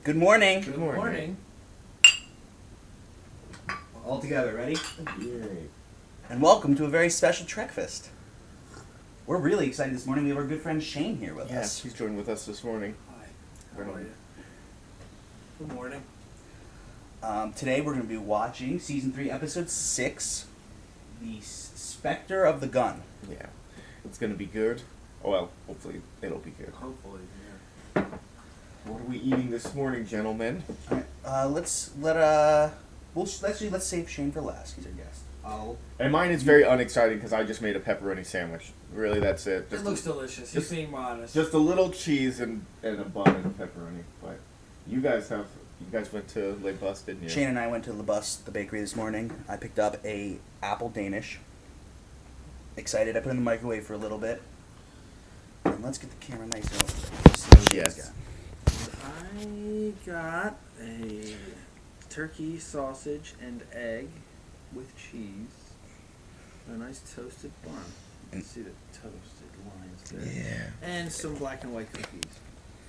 Good morning. Good morning. All together, ready? Yay. And welcome to a very special TREKFAST. We're really excited this morning. We have our good friend Shane here with us. He's joined with us this morning. Hi, how are you? Good morning. Today we're going to be watching Season 3, Episode 6, The Spectre of the Gun. Yeah. It's going to be good. Oh, well, hopefully it'll be good. Hopefully, yeah. What are we eating this morning, gentlemen? Alright, let's save Shane for last. He's our guest. And mine is very unexciting because I just made a pepperoni sandwich. Really, that's it. It looks delicious. He's being modest. Just a little cheese and a bun and a pepperoni. But you guys went to Le Bus, didn't you? Shane and I went to Le Bus, the bakery, this morning. I picked up a apple Danish. Excited. I put it in the microwave for a little bit. And let's get the camera nice and open. Yes. I got a turkey sausage and egg with cheese. A nice toasted bun. You can see the toasted lines there. Yeah. And some black and white cookies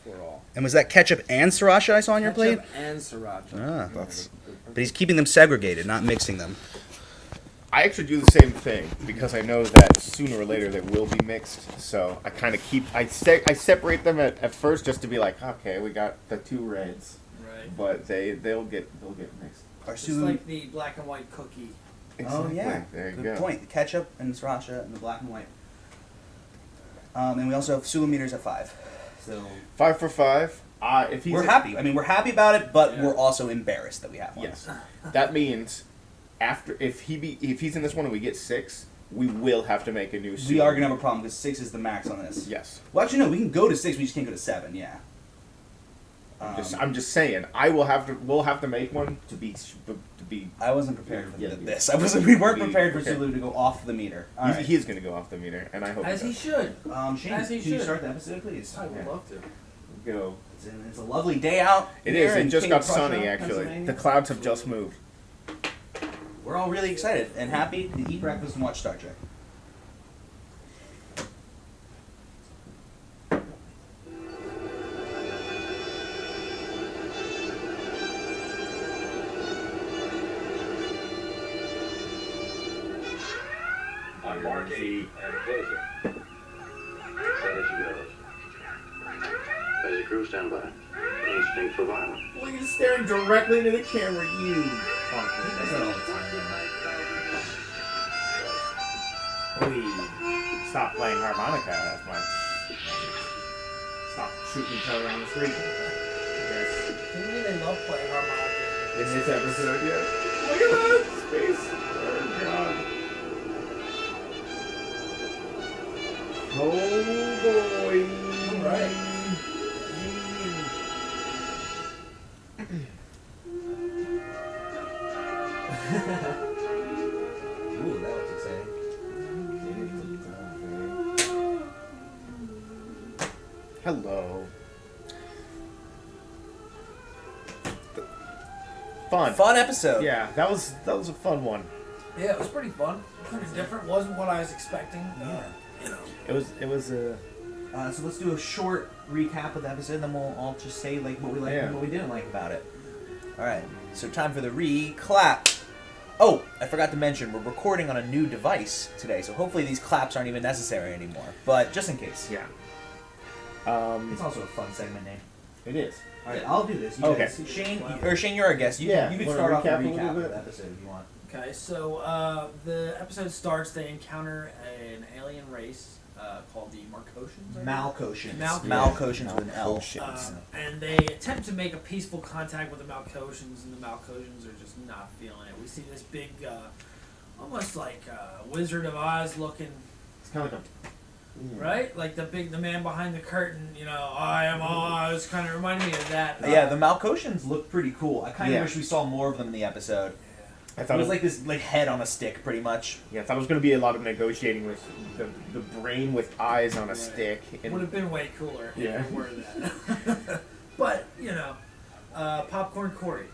for all. And was that ketchup and sriracha I saw on your plate? Ketchup and sriracha. Ah, but he's keeping them segregated, not mixing them. I actually do the same thing because I know that sooner or later they will be mixed. So I kind of I separate them at first just to be like, okay, we got the two reds, Right. but they'll get mixed. Just like the black and white cookie. Exactly. Oh yeah, There you good go. point. The ketchup and the sriracha and the black and white. And we also have Sula meters at 5. So 5 for 5. we're happy. I mean, we're happy about it, but Yeah. we're also embarrassed that we have one. Yes, that means if he's in this one and we get 6, we will have to make a new. We are gonna have a problem because 6 is the max on this. Yes. Well, actually, no. We can go to 6. We just can't go to 7. Yeah. I'm just saying. We'll have to make one to be. I wasn't prepared for Yeah, this. We weren't be prepared for prepared. Sulu to go off the meter. All right. He's going to go off the meter, and I hope. As he should. Shane, As he can you should. start the episode, please? I would Yeah. love to. Go. It's a lovely day out. It here is. in It just King got Prussia, sunny. Actually, Pennsylvania. the clouds have just moved. We're all really excited and happy to eat breakfast and watch Star Trek. Embarking and closing. Set as you go. As the crew stand by. Instinct for violence. Well, you're staring directly into the camera. You. Please stop playing harmonica. That's my. Stop shooting each other on the street. Yes. What do you mean they love playing harmonica? In this episode, yeah. Look at that space. Oh god. Oh boy. Alright. Ooh, that was exciting. Hello. Fun episode. Yeah, that was a fun one. Yeah, it was pretty fun. Pretty different. Wasn't what I was expecting. You know. It was a. So let's do a short recap of the episode, then we'll all just say like what we liked and what we didn't like about it. All right. So time for the reclap. Oh, I forgot to mention we're recording on a new device today, so hopefully these claps aren't even necessary anymore. But just in case. Yeah. It's also a fun segment name. It is. All right, I'll do this. You Okay. guys, Shane, you're our guest. You Yeah, can wanna start off the recap a little recap of bit? the episode if you want. Okay, so the episode starts. They encounter an alien race called the Marcosians. Malcotians. Malcotians. Malcotians with an L. And they attempt to make a peaceful contact with the Malcotians, and the Malcotians are just not feeling it. We see this big, almost like Wizard of Oz looking, It's kind of like right? Like the man behind the curtain. You know, I am Oz. Kind of reminded me of that. Yeah, the Malcotians look pretty cool. I kind of Yeah. wish we saw more of them in the episode. I It thought was like this head on a stick, pretty much. Yeah, I thought it was going to be a lot of negotiating with the brain with eyes on a stick. Would have been way cooler. Yeah. If it were that. But you know, Popcorn Corey.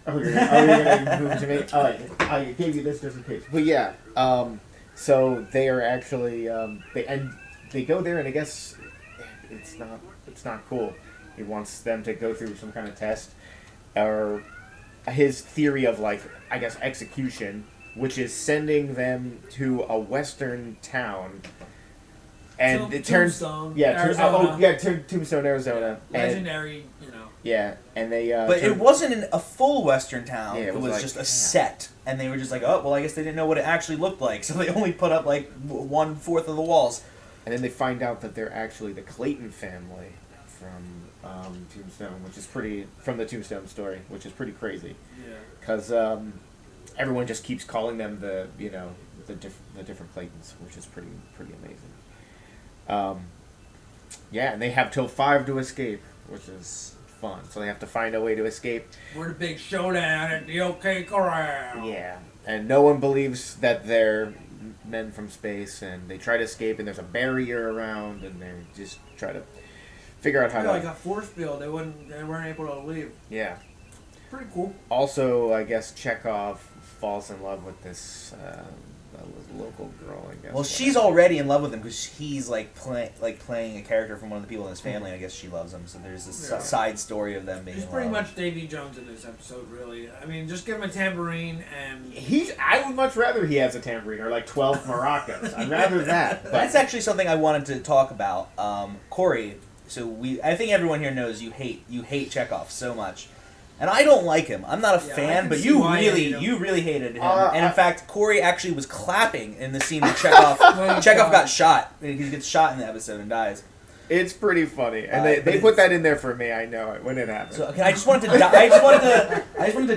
Oh, you're gonna move to me? I gave you this just in case. But yeah, so they are actually they go there, and I guess it's not cool. He wants them to go through some kind of test, or his theory of, like, I guess, execution, which is sending them to a western town. And it turns, Tombstone, Arizona. Tombstone, Arizona. Legendary, Yeah, and they. But it wasn't a full western town. Yeah, it was like, just a set, and they were just like, oh, well, I guess they didn't know what it actually looked like, so they only put up like 1/4 of the walls. And then they find out that they're actually the Clayton family from Tombstone, which is from the Tombstone story, which is pretty crazy. Yeah. Because everyone just keeps calling them the different Claytons, which is pretty amazing. Yeah, and they have till 5 to escape, which is fun. So they have to find a way to escape. We're the big showdown at the OK Corral. Yeah, and no one believes that they're men from space, and they try to escape, and there's a barrier around, and they just try to figure out how to. Like a force field, they weren't able to leave. Yeah. Pretty cool. Also, I guess Chekhov falls in love with this local girl, I guess. Well, she's already in love with him because he's playing a character from one of the people in his family, and I guess she loves him. So there's this side story of them being. He's pretty much Davy Jones in this episode, really. I mean, just give him a tambourine and. I would much rather he has a tambourine or like 12 maracas. I'd rather that. But. That's actually something I wanted to talk about. Corey. So I think everyone here knows you hate Chekhov so much. And I don't like him. I'm not a fan, but you really hated him. And in fact, Corey actually was clapping in the scene where Chekhov got shot. He gets shot in the episode and dies. It's pretty funny, and they put that in there for me. I know it when it happened. So I just wanted to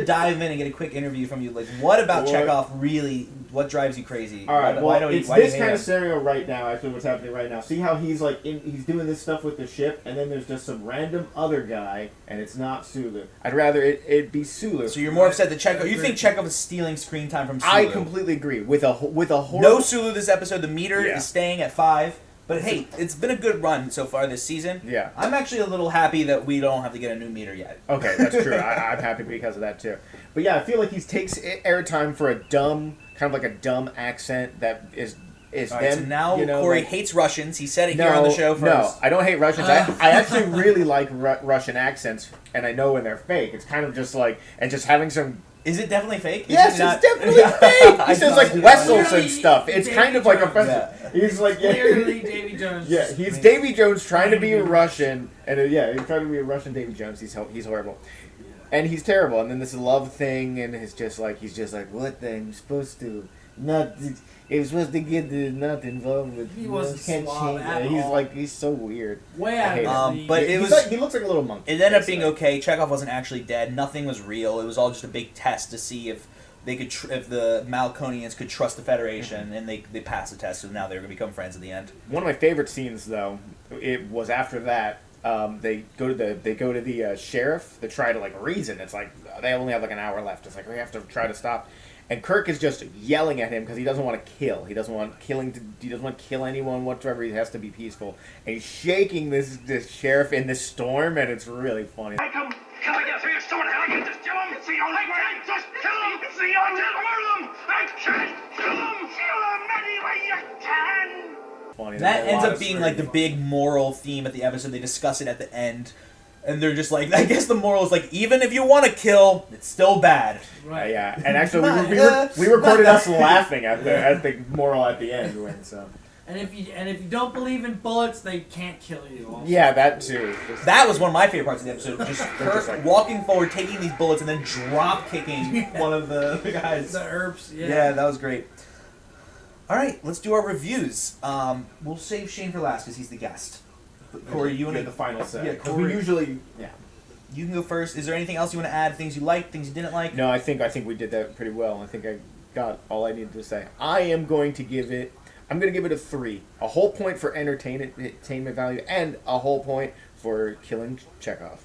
dive in and get a quick interview from you. Like, what about Chekhov really? What drives you crazy? All right, it's this kind of scenario right now. Actually, what's happening right now? See how he's he's doing this stuff with the ship, and then there's just some random other guy, and it's not Sulu. I'd rather it be Sulu. So you're more upset that Chekhov. You think Chekhov is stealing screen time from Sulu? I completely agree with a horrible. No Sulu this episode. The meter is staying at 5. But hey, it's been a good run so far this season. Yeah. I'm actually a little happy that we don't have to get a new meter yet. Okay, that's true. I'm happy because of that too. But yeah, I feel like he takes airtime for a dumb accent that is All them. right, so now Corey hates Russians. He said it here on the show first. No, I don't hate Russians. I actually really like Russian accents, and I know when they're fake. It's kind of just like, and just having some... Is it definitely fake? Yes, it's definitely fake. He says like Wessels and stuff. It's kind of like a... He's like... Clearly Davy Jones. Yeah, he's Davy Jones trying to be a Russian, and he's trying to be a Russian Davy Jones. He's horrible. And he's terrible. And then this love thing, and he's just like, what? I'm supposed to not... He was supposed to get not involved with. He wasn't suave at all. He's so weird. Way out of but he looks like a little monkey. It ended up being okay. Chekhov wasn't actually dead. Nothing was real. It was all just a big test to see if they could, if the Malconians could trust the Federation, and they passed the test. So now they're going to become friends at the end. One of my favorite scenes, though, it was after that. They go to the sheriff to try to reason. It's like they only have an hour left. It's like we have to try to stop. And Kirk is just yelling at him because he doesn't want to kill. He doesn't want he doesn't want to kill anyone whatsoever. He has to be peaceful. And he's shaking this sheriff in this storm, and it's really funny. I come get through your sword, I can just kill him. I can't just kill him. I can't murder them. I can't kill him. Kill him any way you can. Funny. That ends up being the big moral theme at the episode. They discuss it at the end. And they're just I guess the moral is even if you want to kill, it's still bad. Right. Yeah, and actually we recorded us laughing at the moral at the end. So. And if you don't believe in bullets, they can't kill you. Also. Yeah, that too. That was one of my favorite parts of the episode. Just Kirk walking forward, taking these bullets, and then drop kicking one of the guys. The herbs. Yeah. Yeah, that was great. All right, let's do our reviews. We'll save Shane for last because he's the guest. Corey, you want to the final say? Yeah, because we usually You can go first. Is there anything else you want to add? Things you liked, things you didn't like? No, I think we did that pretty well. I think I got all I needed to say. I'm going to give it a 3. A whole point for entertainment value, and a whole point for killing Chekhov.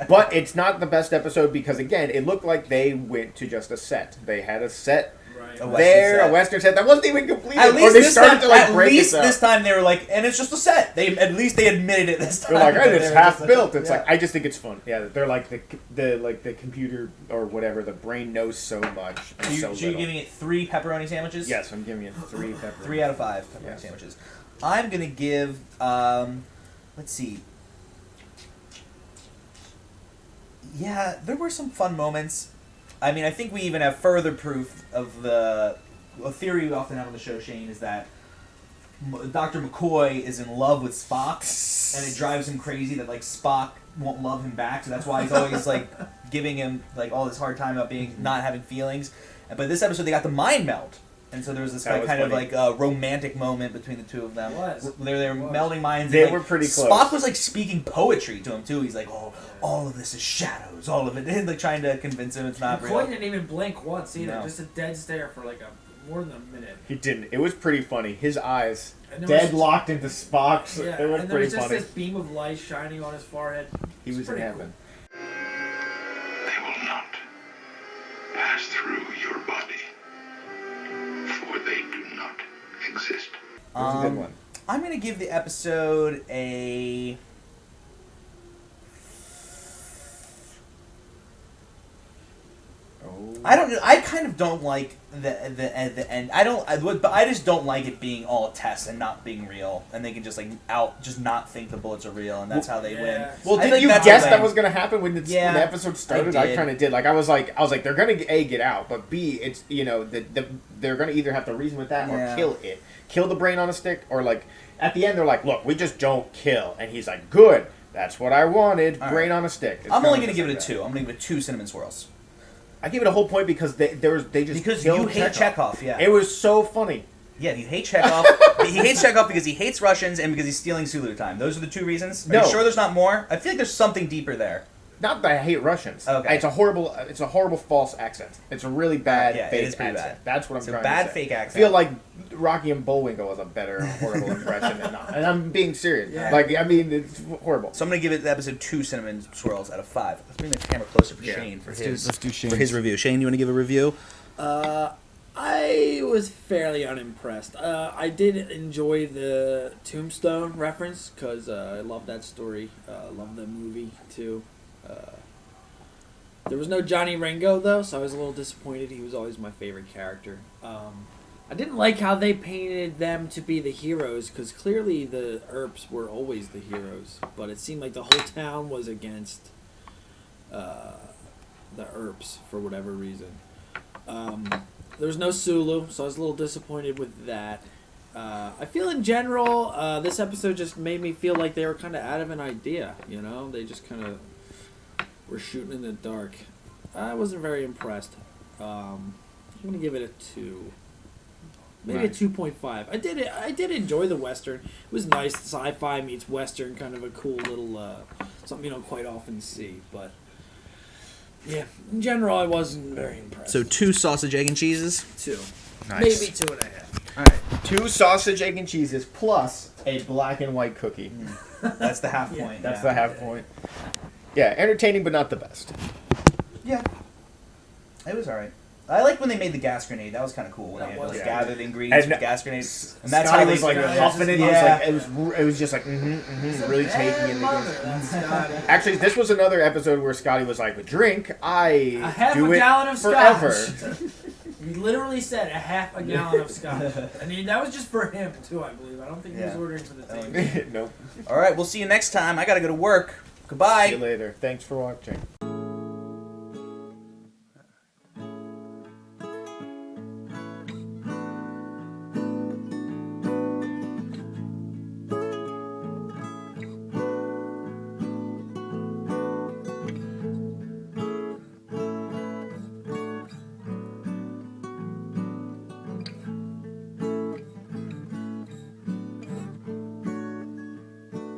But it's not the best episode because, again, it looked like they went to just a set. They had a set. Right. A Western There, set. a Western set that wasn't even completed. At or least they this started time, to like at break least it up. this time they were like, and it's just a set. At least they admitted it this time. They're like, They it's were half just like, built. It's yeah. like I just think it's fun. Yeah, they're like the computer or whatever. The brain knows so much. And So you're little. giving it 3 pepperoni sandwiches? Yes, I'm giving it 3 pepperoni. 3 out of 5 pepperoni Yes. sandwiches. I'm gonna give. Let's see. Yeah, there were some fun moments. I mean, I think we even have further proof of a theory we often have on the show, Shane, is that Dr. McCoy is in love with Spock, and it drives him crazy that like Spock won't love him back. So that's why he's always like giving him like all this hard time about being not having feelings. But this episode they got the mind meld. And so there was this That was kind of funny. like romantic moment between the two of them. It was. They're melding minds. They and, were pretty close. Spock was like speaking poetry to him too. He's like, "Oh, all of this is shadows. All of it." And like trying to convince him it's not McCoy real. didn't even blink once either. No. Just a dead stare for like more than a minute. He didn't. It was pretty funny. His eyes And there was dead locked into Spock's. Yeah, It was and there pretty was just funny. this beam of light shining on his forehead. He was in pretty heaven. They will not pass through your body, for they do not exist. It was a good one. I'm gonna give the episode a. Oh. I kind of don't like the end. But I just don't like it being all tests and not being real, and they can just just not think the bullets are real, and that's how they win. Yeah. Well, I did think you that's guess lame. that was gonna happen when the Yeah, episode started? I I did. kind of did. Like I was like they're gonna A, get out, but B, it's they're gonna either have to reason with that Yeah. or kill the brain on a stick, or like at the end they're like, look, we just don't kill, and he's like, good, that's what I wanted, All brain right. on a stick. It's I'm only kinda gonna give it a just 2. like I'm gonna give it 2 cinnamon swirls that. I give it a whole point because they just because killed you hate Chekhov. Yeah. It was so funny. Yeah, you hate Chekhov. He hates Chekhov because he hates Russians and because he's stealing Sulu time. Those are the 2 reasons. Are No. you sure there's not more? I feel like there's something deeper there. Not that I hate Russians. Okay. It's a horrible false accent. It's a really bad Yeah, it fake is pretty accent. bad. That's what I'm It's a trying bad to say. fake accent. I feel like Rocky and Bullwinkle was a better horrible impression than not. And I'm being serious. Yeah. Like, I mean, it's horrible. So I'm gonna give it the episode 2 cinnamon swirls out of 5. Let's bring the camera closer for Yeah. Shane for Let's do for Shane's. his review. Shane, you want to give a review? I was fairly unimpressed. I did enjoy the Tombstone reference because I love that story. Love the movie too. There was no Johnny Ringo though, so I was a little disappointed. He was always my favorite character. I didn't like how they painted them to be the heroes because clearly the Earps were always the heroes, but it seemed like the whole town was against the Earps for whatever reason. There was no Sulu, so I was a little disappointed with that. I feel in general, this episode just made me feel like they were kind of out of an idea, you know? They just kind of were shooting in the dark. I wasn't very impressed. I'm going to give it a 2. Maybe Nice. a 2.5. I did enjoy the Western. It was nice. Sci-fi meets Western, kind of a cool little, something you don't quite often see, but... Yeah, in general, I wasn't very impressed. So 2 sausage, egg, and cheeses. 2. Nice. Maybe 2.5. All right, 2 sausage, egg, and cheeses plus a black and white cookie. that's the half Yeah. point. That's yeah. the half point. Yeah, entertaining but not the best. Yeah, it was all right. I liked when they made the gas grenade. That was kind of cool. When That they had to, was like, cool. gather the ingredients And for gas grenades, and That's that's how was they like Yeah, huffing it. yeah. It was just like really taking it. That's Scotty. Actually, this was another episode where Scotty was like, "Drink, I A half do a it gallon of forever." scotch. He literally said a half a gallon of scotch. I mean, that was just for him, too, I believe. I don't think he was Yeah. ordering for the team. Nope. All right, we'll see you next time. I gotta go to work. Goodbye. See you later. Thanks for watching.